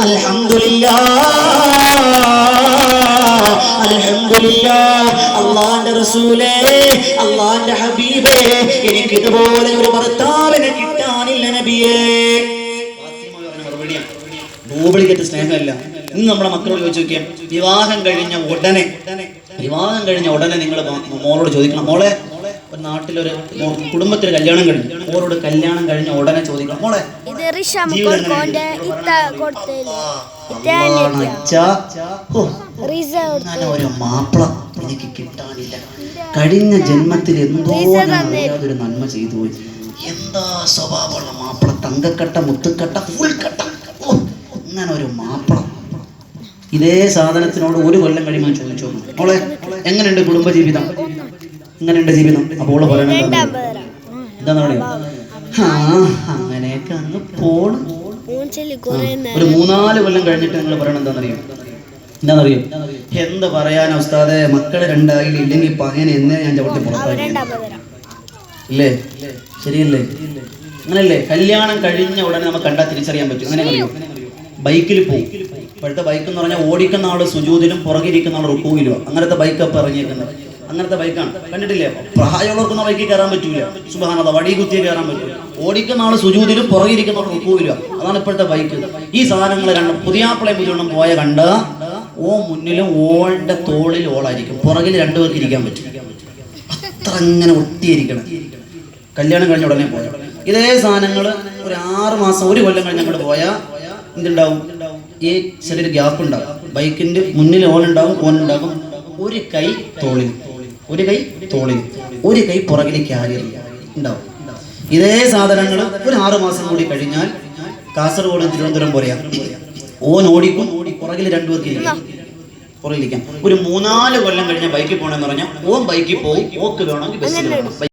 അൽഹംദുലില്ലാഹ് അല്ലാഹുവിന്റെ റസൂലേ അല്ലാഹുവിന്റെ ഹബീബേ എനിക്ക് ഇതുപോലെ ഒരു ഭർത്താവിനെ കിട്ടാനില്ല നബിയേ. ഫാത്തിമ പറഞ്ഞ മറുപടിയാണ്. ഡൂപ്ലിക്കേറ്റ് സ്നേഹമല്ല. ഇന്ന് നമ്മുടെ മക്കളോട് ചോദിച്ചു നോക്കിയാൽ വിവാഹം കഴിഞ്ഞ ഉടനെ നിങ്ങൾ മോളോട് ചോദിക്കണം, മോളെ ഒരു നാട്ടിലൊരു കുടുംബത്തിൽ കല്യാണം കഴിഞ്ഞു, മോളോട് കല്യാണം കഴിഞ്ഞ ഉടനെ ചോദിക്കണം, മോളെ ഒരു മാപ്പിള എനിക്ക് കിട്ടാനില്ല, കഴിഞ്ഞ ജന്മത്തിൽ എന്തോ ഒരു നന്മ ചെയ്തു പോയി, എന്താ സ്വഭാവമുള്ള മാപ്പിള, തങ്കക്കട്ട മുത്തുക്കട്ട ഫുൾ കട്ട, അങ്ങനെ ഒരു മാപ്പിള. ഇതേ സാധനത്തിനോട് ഒരു കൊല്ലം കഴിയുമ്പോൾ ചോദിച്ചോ, മോളെ എങ്ങനെയുണ്ട് കുടുംബജീവിതം, എങ്ങനെയുണ്ട് ജീവിതം? അപ്പോൾ പറയണത് എന്താന്ന് പറയാ, അങ്ങനെയൊക്കെ അങ്ങ് പോണം. ഒരു 3-4 കൊല്ലം കഴിഞ്ഞിട്ട് നിങ്ങൾ പറയണത് എന്താണെന്നറിയോ? എന്ത് പറയാനാ ഉസ്താദേ, മക്കള് 2 ആയില്ല, ഇല്ലെങ്കിൽ പകനെ എന്നേ ഞാൻ ചവിട്ടി പുറത്താക്കി ഇല്ലേ? ശരിയല്ലേ? അങ്ങനല്ലേ? കല്യാണം കഴിഞ്ഞ ഉടനെ നമുക്ക് കണ്ടാൽ തിരിച്ചറിയാൻ പറ്റും. അങ്ങനെ അറിയോ? ബൈക്കിൽ പോകും. ഇപ്പോഴത്തെ ബൈക്ക് എന്ന് പറഞ്ഞാൽ ഓടിക്കുന്ന ആള് സുജൂദിലും പുറകിരിക്കുന്ന ആൾ റുക്കൂവിലും, അങ്ങനത്തെ ബൈക്കപ്പ് ഇറങ്ങിയിരിക്കുന്നത്. അങ്ങനത്തെ ബൈക്കാണ്, കണ്ടിട്ടില്ലേ? പ്രായമുള്ളവർക്കൊന്നും ബൈക്കിൽ കയറാൻ പറ്റൂല, സുബ്ഹാനല്ലാഹ്, വടി കുത്തിയേ കയറാൻ പറ്റൂല. ഓടിക്കുന്ന ആള് സുജൂദിലും പുറകിരിക്കുന്ന ആൾ റുക്കൂവിലും, അതാണ് ഇപ്പോഴത്തെ ബൈക്ക്. ഈ സാധനങ്ങൾ കണ്ട പുതിയാപ്പിളെ മുഴുവനും പോയ കണ്ട ഓ മുന്നിലും ഓളുടെ തോളിൽ ഓളായിരിക്കും, പുറകിൽ 2 പേർക്ക് ഇരിക്കാൻ പറ്റും. അത്ര അങ്ങനെ ഒട്ടിയിരിക്കണം. കല്യാണം കഴിഞ്ഞ ഉടനെ പോയ ഇതേ സാധനങ്ങൾ ഒരു 6 മാസം 1 കൊല്ലം കഴിഞ്ഞ് അങ്ങോട്ട് പോയാൽ എന്തുണ്ടാവും? ഈ ചെറിയൊരു ഗ്യാപ്പ് ഉണ്ടാവും. ബൈക്കിന്റെ മുന്നിൽ ഓനുണ്ടാവും, ഓനുണ്ടാകും, ഒരു കൈ തോളിൽ, ഒരു കൈ പുറകിൽ ക്യാരിയർ ഉണ്ടാവും. ഇതേ സാധനങ്ങൾ ഒരു 6 മാസം കൂടി കഴിഞ്ഞാൽ കാസർഗോഡ് തിരുവനന്തപുരം പോലെയാണ്. ഓൻ ഓടിക്കും, പുറകിൽ 2 പേർക്ക് പുറകിലിരിക്കാം. ഒരു 3-4 കൊല്ലം കഴിഞ്ഞ ബൈക്കിൽ പോകണമെന്ന് പറഞ്ഞാൽ ഓൻ ബൈക്കിൽ പോകും, ഓക്ക് വേണമെങ്കിൽ ബസ്സിൽ വേണം.